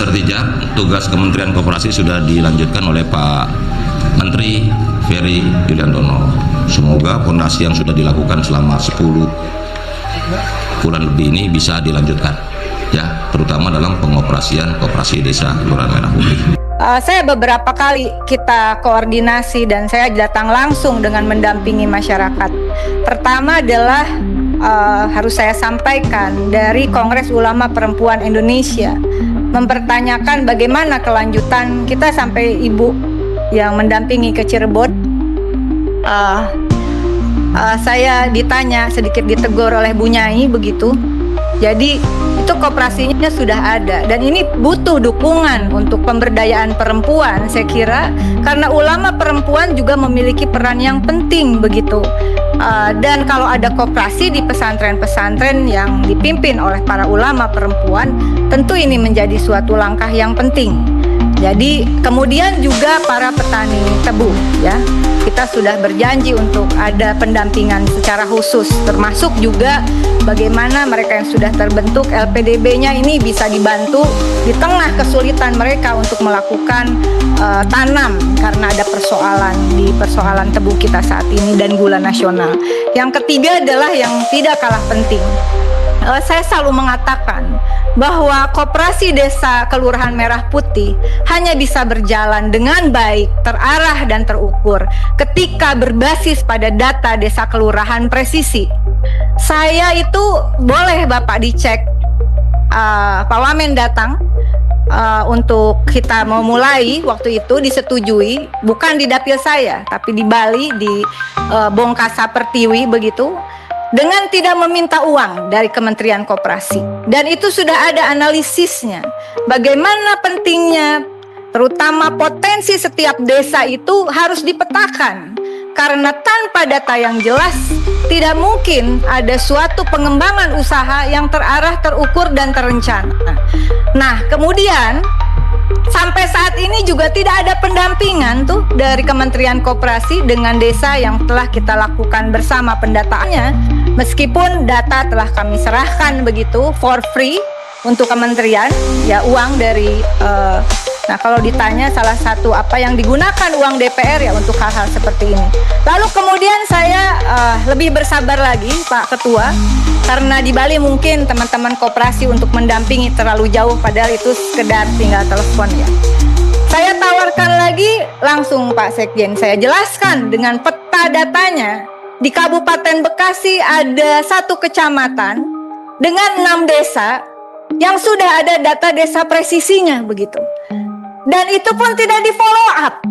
sertijab, tugas Kementerian Koperasi sudah dilanjutkan oleh Pak Menteri Ferry Yuliantono. Semoga fondasi yang sudah dilakukan selama 10 bulan lebih ini bisa dilanjutkan, ya, terutama dalam pengoperasian koperasi desa Kelurahan Merah Putih. Saya beberapa kali kita koordinasi dan saya datang langsung dengan mendampingi masyarakat. Pertama adalah harus saya sampaikan dari Kongres Ulama Perempuan Indonesia mempertanyakan bagaimana kelanjutan kita sampai ibu yang mendampingi ke Cirebon. Saya ditanya, sedikit ditegur oleh Bu Nyai begitu. Jadi itu koperasinya sudah ada dan ini butuh dukungan untuk pemberdayaan perempuan, saya kira, karena ulama perempuan juga memiliki peran yang penting begitu. Dan kalau ada koperasi di pesantren-pesantren yang dipimpin oleh para ulama perempuan, tentu ini menjadi suatu langkah yang penting. Jadi kemudian juga para petani tebu, ya, kita sudah berjanji untuk ada pendampingan secara khusus, termasuk juga bagaimana mereka yang sudah terbentuk LPDB-nya ini bisa dibantu di tengah kesulitan mereka untuk melakukan tanam karena ada persoalan tebu kita saat ini dan gula nasional. Yang ketiga adalah yang tidak kalah penting. Saya selalu mengatakan bahwa koperasi desa Kelurahan Merah Putih hanya bisa berjalan dengan baik, terarah dan terukur ketika berbasis pada data desa kelurahan presisi. Saya itu boleh Bapak dicek, Pak Wamen datang untuk kita memulai waktu itu disetujui, bukan di dapil saya tapi di Bali, di Bongkasa Pertiwi begitu, dengan tidak meminta uang dari Kementerian Koperasi. Dan itu sudah ada analisisnya, bagaimana pentingnya terutama potensi setiap desa itu harus dipetakan, karena tanpa data yang jelas tidak mungkin ada suatu pengembangan usaha yang terarah, terukur dan terencana. Nah, kemudian sampai saat ini juga tidak ada pendampingan tuh dari Kementerian Koperasi dengan desa yang telah kita lakukan bersama pendataannya, meskipun data telah kami serahkan begitu for free untuk kementerian, ya, uang dari nah kalau ditanya salah satu apa yang digunakan uang DPR, ya untuk hal-hal seperti ini. Lalu kemudian saya lebih bersabar lagi Pak Ketua, karena di Bali mungkin teman-teman koperasi untuk mendampingi terlalu jauh, padahal itu sekedar tinggal telepon, ya. Saya tawarkan lagi langsung Pak Sekjen, saya jelaskan dengan peta datanya. Di Kabupaten Bekasi ada 1 kecamatan dengan 6 desa yang sudah ada data desa presisinya begitu. Dan itu pun tidak di follow up.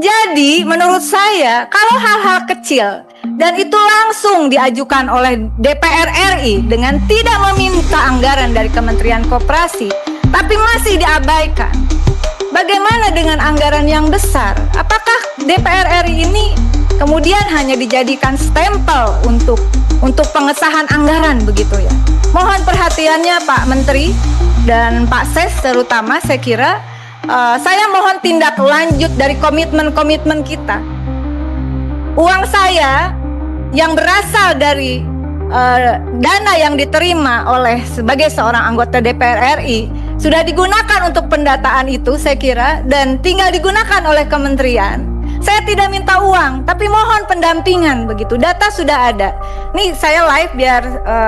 Jadi menurut saya kalau hal-hal kecil dan itu langsung diajukan oleh DPR RI dengan tidak meminta anggaran dari Kementerian Koperasi, tapi masih diabaikan, bagaimana dengan anggaran yang besar? Apakah DPR RI ini kemudian hanya dijadikan stempel untuk pengesahan anggaran begitu, ya? Mohon perhatiannya Pak Menteri dan Pak Ses terutama, saya kira saya mohon tindak lanjut dari komitmen-komitmen kita. Uang saya yang berasal dari dana yang diterima oleh sebagai seorang anggota DPR RI sudah digunakan untuk pendataan itu, saya kira, dan tinggal digunakan oleh kementerian. Saya tidak minta uang, tapi mohon pendampingan begitu. Data sudah ada. Nih saya live biar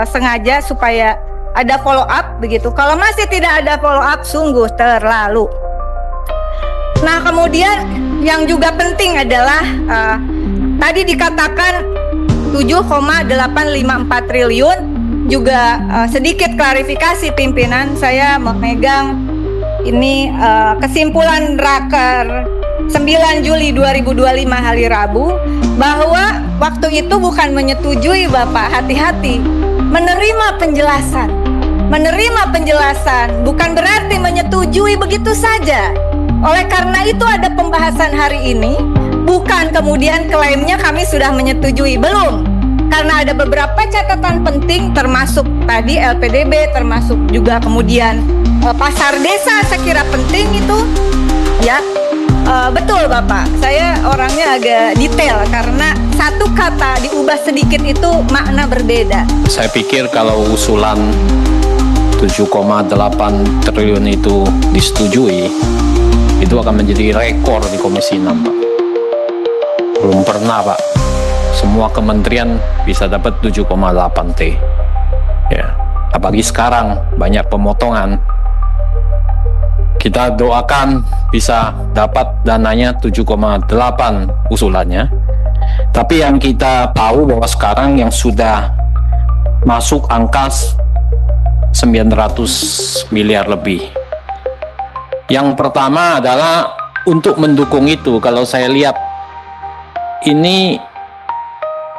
sengaja supaya ada follow up begitu. Kalau masih tidak ada follow up, sungguh terlalu. Nah, kemudian yang juga penting adalah tadi dikatakan 7,854 triliun, juga sedikit klarifikasi pimpinan, saya memegang ini kesimpulan Raker 9 Juli 2025 hari Rabu, bahwa waktu itu bukan menyetujui Bapak, hati-hati, menerima penjelasan bukan berarti menyetujui begitu saja. Oleh karena itu ada pembahasan hari ini, bukan kemudian klaimnya kami sudah menyetujui, belum. Karena ada beberapa catatan penting, termasuk tadi LPDB, termasuk juga kemudian pasar desa, saya kira penting itu, ya. Betul Bapak, saya orangnya agak detail karena satu kata diubah sedikit itu makna berbeda. Saya pikir kalau usulan 7,8 triliun itu disetujui, itu akan menjadi rekor di Komisi 6, Pak. Belum pernah, Pak, semua kementerian bisa dapat 7,8 T. Ya, apalagi sekarang banyak pemotongan. Kita doakan bisa dapat dananya 7,8 usulannya. Tapi yang kita tahu bahwa sekarang yang sudah masuk angka 900 miliar lebih. Yang pertama adalah untuk mendukung itu, kalau saya lihat ini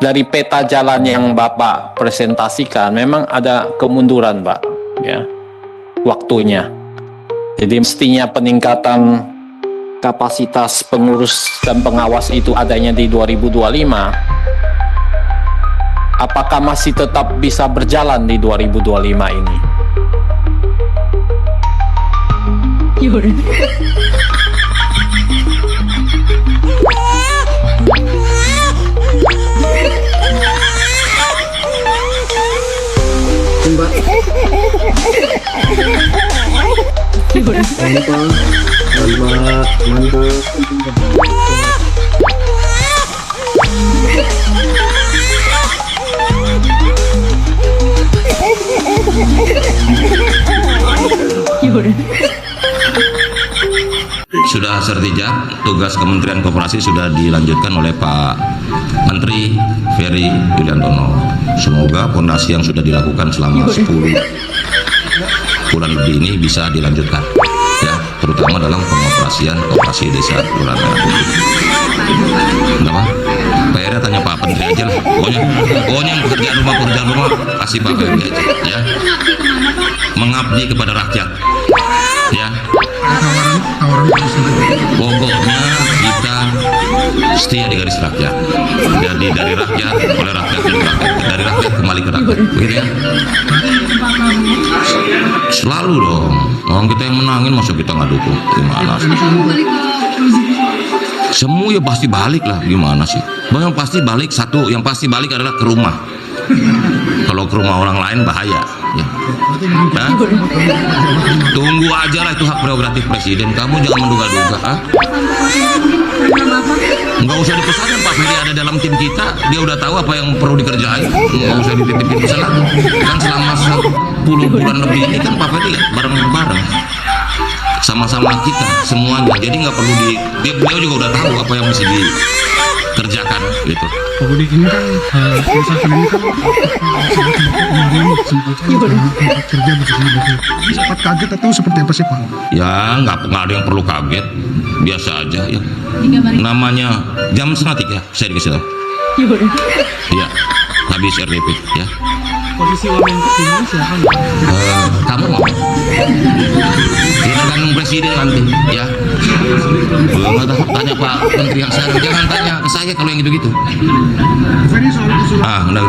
dari peta jalan yang Bapak presentasikan memang ada kemunduran, Pak, ya, waktunya. Jadi mestinya peningkatan kapasitas pengurus dan pengawas itu adanya di 2025. Apakah masih tetap bisa berjalan di 2025 ini? Sudah sertijab, tugas Kementerian Koperasi sudah dilanjutkan oleh Pak Menteri Ferry Yuliantono. Semoga fondasi yang sudah dilakukan selama 10 bulan lebih ini bisa dilanjutkan, ya, terutama dalam pengoperasian koperasi desa Kelurahan Merah Putih. Kenapa? PR-nya tanya Pak Menteri aja lah. Pokoknya yang pekerjaan rumah kasih Pak Ferry aja, ya. Mengabdi kepada rakyat, ya. Pokoknya kita setia di garis rakyat. Jadi dari rakyat, oleh rakyat, untuk rakyat, dari rakyat kembali ke rakyat, begitu ya. Selalu dong, orang kita yang menangin masa kita nggak dukung, gimana sih? Semua ya pasti balik lah, gimana sih? Yang pasti balik, satu yang pasti balik adalah ke rumah. Kalau ke rumah orang lain bahaya, ya. Hah? Tunggu aja lah, itu hak prerogatif presiden. Kamu jangan menduga-duga, ah? Nggak usah dipesankan, Pak Ferry ada dalam tim kita, dia udah tahu apa yang perlu dikerjain. Nggak usah dititipin pesan lagi. Kan selama 10 bulan lebih ini kan Pak Ferry bareng-bareng sama-sama kita semuanya, jadi nggak perlu beliau juga udah tahu apa yang mesti dikerjakan gitu. Pak Budi, ini kan misalkan ini kan sempat kerja begitu. Sempat kaget atau seperti apa sih, Pak? Ya nggak ada yang perlu kaget, biasa aja ya. Namanya jam 2:30 saya dikasih tahu. Iya, habis RDP ya. Posisi wamen tertinggi siapa? Kamu mau? Ya tergantung presiden nanti ya. Belum ada, tanya Pak Menteri yang sekarang, jangan tanya ke saya kalau yang gitu-gitu. Ini soal usul Udah.